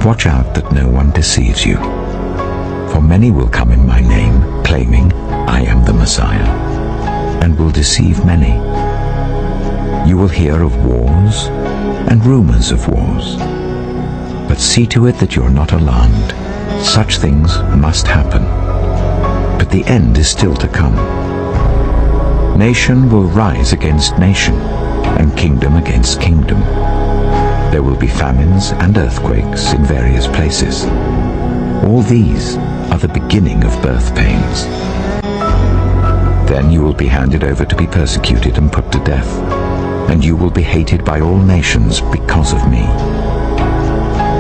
Watch out that no one deceives you. For many will come in my name, claiming, I am the Messiah, and will deceive many. You will hear of wars and rumors of wars. But see to it that you are not alarmed. Such things must happen. But the end is still to come. Nation will rise against nation, and kingdom against kingdom. There will be famines and earthquakes in various places. All these are the beginning of birth pains. Then you will be handed over to be persecuted and put to death, and you will be hated by all nations because of me.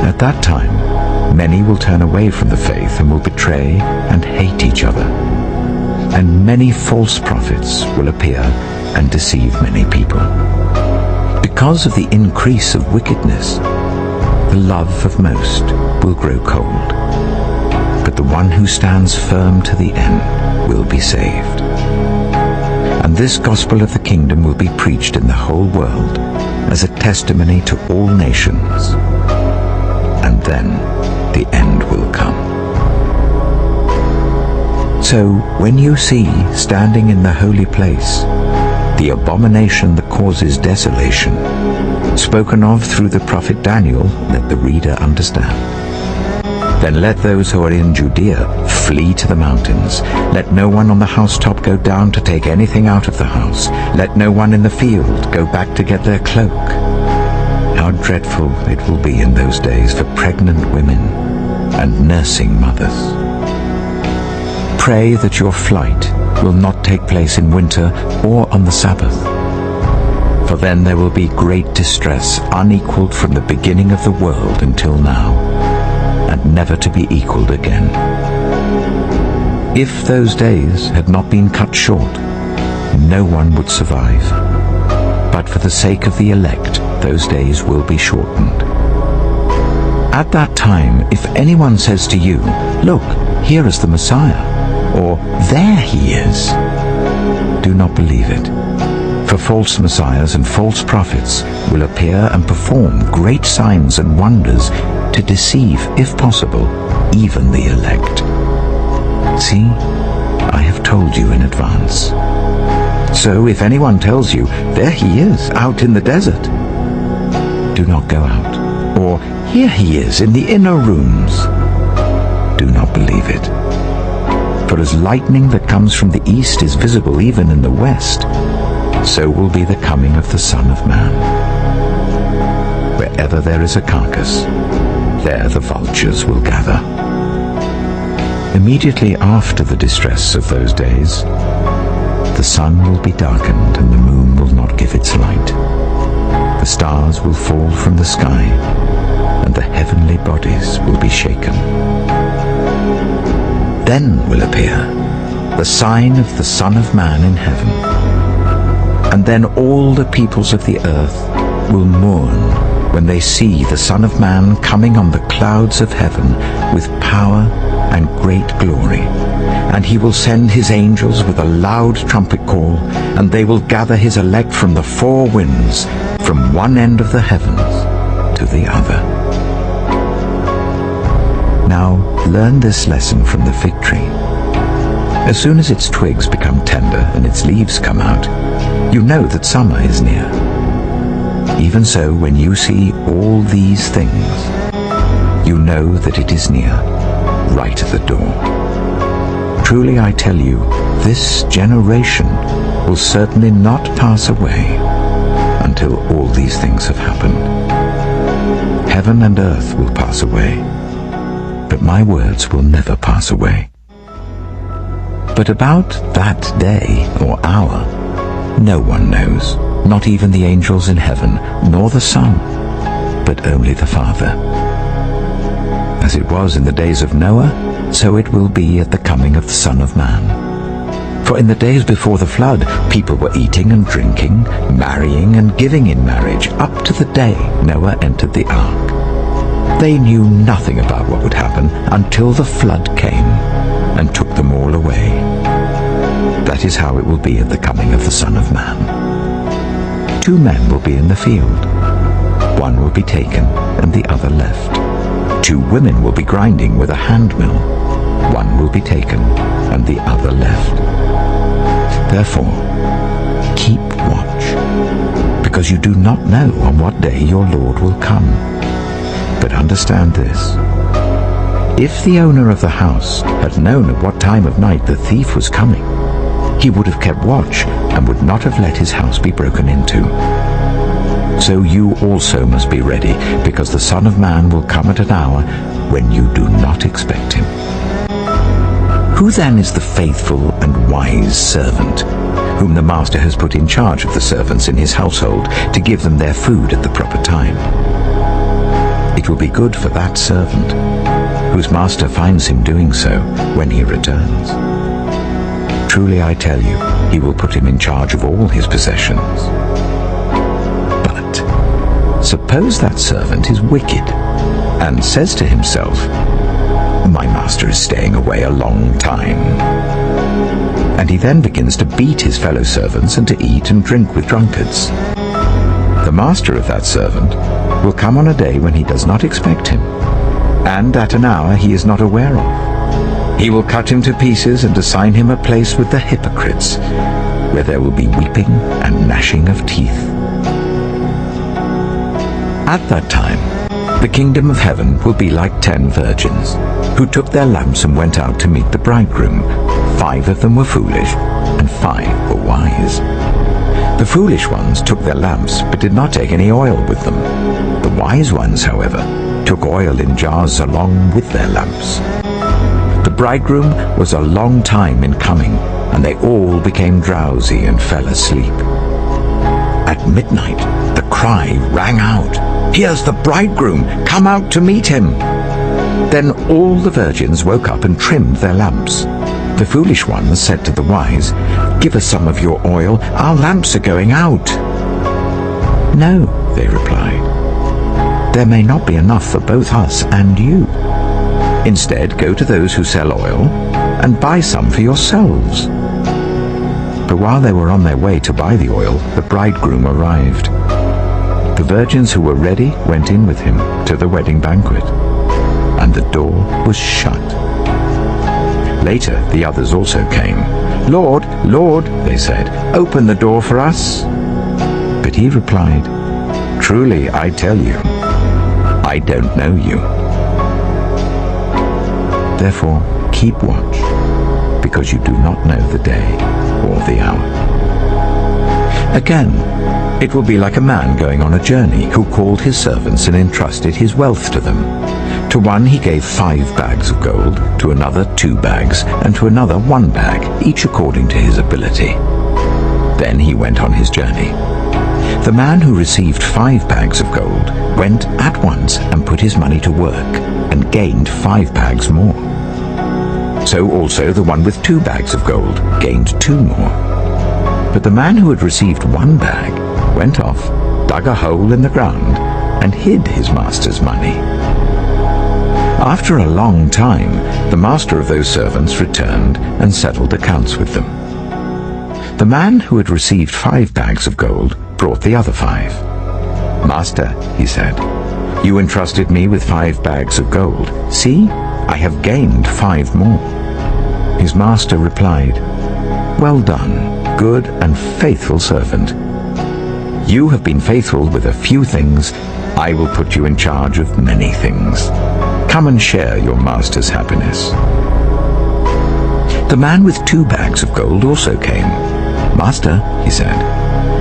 At that time, many will turn away from the faith and will betray and hate each other. And many false prophets will appear and deceive many people. Because of the increase of wickedness, the love of most will grow cold. But the one who stands firm to the end will be saved. And this gospel of the kingdom will be preached in the whole world as a testimony to all nations. And then the end will come. So when you see standing in the holy place the abomination that causes desolation, spoken of through the prophet Daniel, let the reader understand. Then let those who are in Judea flee to the mountains. Let no one on the housetop go down to take anything out of the house. Let no one in the field go back to get their cloak. How dreadful it will be in those days for pregnant women and nursing mothers. Pray that your flight will not take place in winter or on the Sabbath, for then there will be great distress unequaled from the beginning of the world until now, and never to be equaled again. If those days had not been cut short, no one would survive. But for the sake of the elect, those days will be shortened. At that time, if anyone says to you, look, here is the Messiah, or there he is, do not believe it. For false messiahs and false prophets will appear and perform great signs and wonders to deceive, if possible, even the elect. See, I have told you in advance. So if anyone tells you, there he is, out in the desert, do not go out. Or, here he is in the inner rooms, do not believe it. For as lightning that comes from the east is visible even in the west, so will be the coming of the Son of Man. Wherever there is a carcass, there the vultures will gather. Immediately after the distress of those days, the sun will be darkened and the moon will not give its light. The stars will fall from the sky, and the heavenly bodies will be shaken. Then will appear the sign of the Son of Man in heaven. And then all the peoples of the earth will mourn when they see the Son of Man coming on the clouds of heaven with power and great glory. And he will send his angels with a loud trumpet call, and they will gather his elect from the four winds, from one end of the heavens to the other. Now learn this lesson from the fig tree. As soon as its twigs become tender and its leaves come out, you know that summer is near. Even so, when you see all these things, you know that it is near, right at the door. Truly I tell you, this generation will certainly not pass away until all these things have happened. Heaven and earth will pass away, but my words will never pass away. But about that day or hour, no one knows, not even the angels in heaven, nor the Son, but only the Father. As it was in the days of Noah, so it will be at the coming of the Son of Man. For in the days before the flood, people were eating and drinking, marrying and giving in marriage, up to the day Noah entered the ark. They knew nothing about what would happen until the flood came and took them all away. That is how it will be at the coming of the Son of Man. 2 men will be in the field. One will be taken and the other left. 2 women will be grinding with a hand mill. One will be taken and the other left. Therefore, keep watch, because you do not know on what day your Lord will come. But understand this: if the owner of the house had known at what time of night the thief was coming, he would have kept watch and would not have let his house be broken into. So you also must be ready, because the Son of Man will come at an hour when you do not expect him. Who then is the faithful and wise servant, whom the master has put in charge of the servants in his household to give them their food at the proper time? It will be good for that servant, whose master finds him doing so when he returns. Truly I tell you, he will put him in charge of all his possessions. But suppose that servant is wicked and says to himself, "My master is staying away a long time." And he then begins to beat his fellow servants and to eat and drink with drunkards. The master of that servant will come on a day when he does not expect him, and at an hour he is not aware of. He will cut him to pieces and assign him a place with the hypocrites, where there will be weeping and gnashing of teeth. At that time, the kingdom of heaven will be like 10 virgins, who took their lamps and went out to meet the bridegroom. 5 of them were foolish, and 5 were wise. The foolish ones took their lamps, but did not take any oil with them. The wise ones, however, took oil in jars along with their lamps. The bridegroom was a long time in coming, and they all became drowsy and fell asleep. At midnight, the cry rang out, "Here's the bridegroom! Come out to meet him!" Then all the virgins woke up and trimmed their lamps. The foolish ones said to the wise, "Give us some of your oil, our lamps are going out." "No," they replied, "there may not be enough for both us and you. Instead, go to those who sell oil and buy some for yourselves." But while they were on their way to buy the oil, the bridegroom arrived. The virgins who were ready went in with him to the wedding banquet, and the door was shut. Later the others also came. "Lord, Lord," they said, "open the door for us." But he replied, "Truly I tell you, I don't know you. Therefore keep watch, because you do not know the day or the hour." Again, it will be like a man going on a journey, who called his servants and entrusted his wealth to them. To one he gave 5 bags of gold, to another 2 bags, and to another 1 bag, each according to his ability. Then he went on his journey. The man who received 5 bags of gold went at once and put his money to work, and gained 5 bags more. So also the one with 2 bags of gold gained 2 more. But the man who had received 1 bag went off, dug a hole in the ground, and hid his master's money. After a long time, the master of those servants returned and settled accounts with them. The man who had received 5 bags of gold brought the other 5. "Master," he said, "you entrusted me with 5 bags of gold. See, I have gained 5 more." His master replied, "Well done, good and faithful servant. You have been faithful with a few things. I will put you in charge of many things. Come and share your master's happiness." The man with 2 bags of gold also came. "Master," he said,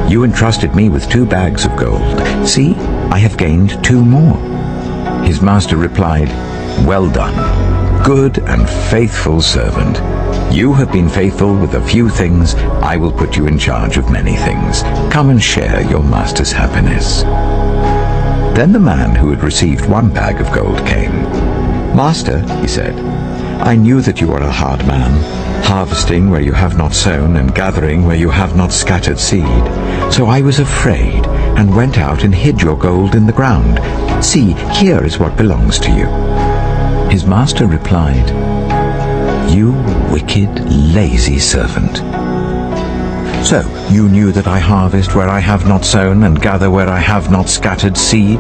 "you entrusted me with 2 bags of gold. See, I have gained 2 more." His master replied, "Well done, good and faithful servant. You have been faithful with a few things. I will put you in charge of many things. Come and share your master's happiness." Then the man who had received 1 bag of gold came. "Master," he said, "I knew that you are a hard man, harvesting where you have not sown and gathering where you have not scattered seed. So I was afraid and went out and hid your gold in the ground. See, here is what belongs to you." His master replied, "You wicked, lazy servant. So you knew that I harvest where I have not sown and gather where I have not scattered seed?